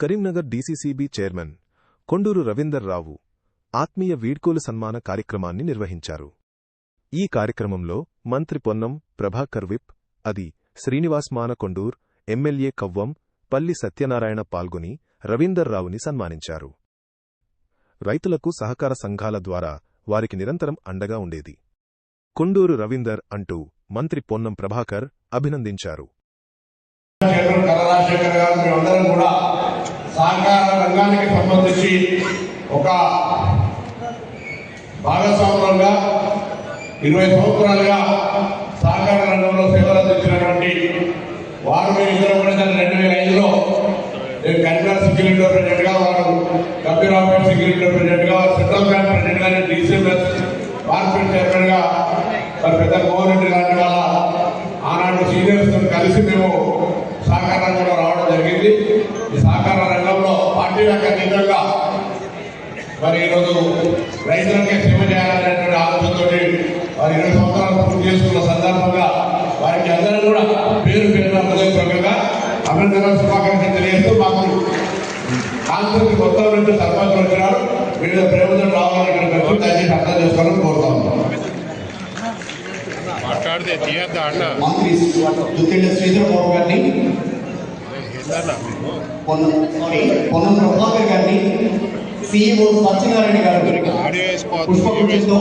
Karimnagar DCCB chairman Konduru Ravinder రావు ఆత్మీయ వీడ్కోలు సన్మాన కార్యక్రమాన్ని నిర్వహించారు. ఈ కార్యక్రమంలో మంత్రి పొన్నం ప్రభాకర్, విప్ అది శ్రీనివాస్ మానకొండూర్, ఎమ్మెల్యే కవ్వం పల్లి సత్యనారాయణ పాల్గొని రవీందర్ రావుని సన్మానించారు. రైతులకు సహకార సంఘాల ద్వారా వారికి నిరంతరం అండగా ఉండేది. కొండూరు రవీందర్ అంటూ మంత్రి పొన్నం ప్రభాకర్ అభినందించారు. సహకార రంగానికి సంబంధించి ఒక భాగస్వాములుగా 20 సంవత్సరాలుగా సహకార రంగంలో సేవలు అందించినటువంటి వారు మేము ఇద్దరు కూడా 2005లో నేను కరీంనగర్ సెక్యూరిటీ ప్రెసిడెంట్ గా, వారు కంప్యూటర్ సెక్యూరిటీ ప్రెసిడెంట్ గా, సెంట్రల్ బ్యాంక్ ప్రెసిడెంట్ గా, డీసీఎంఎస్ మార్కెట్ చైర్మన్ గా మరి పెద్ద మోహన్ రెడ్డి లాంటి వాళ్ళ ఆనాడు సీనియర్స్ కలిసి మేము సహకార రంగంలో రావడం జరిగింది. ఈ సహకార రంగంలో పార్టీలకు అతీతంగా మరి ఈరోజు రైతులకే సేవ చేయాలనేటువంటి ఆలోచనతో వారు 20 సంవత్సరాలు పూర్తి చేసుకున్న సందర్భంగా వారికి అందరూ కూడా పేరు పేరున హృదయపూర్వకంగా అభినందనలు, శుభాకాంక్షలు తెలియజేస్తూ మాకు కాన్సెప్ట్ కొత్త నుంచి సర్పంచులు వచ్చినారు. వివిధ ప్రేమతో రావాలని ఇక్కడ వచ్చి దయచేసి అర్థం చేసుకోవాలని కోరుతాం. మంత్రి దుద్దిళ్ల శ్రీధరబాబు గారిని, పొన్నం ప్రభాకర్ గారిని, సీఈఓ సత్యనారాయణ గారు పుష్పగుచ్చంతో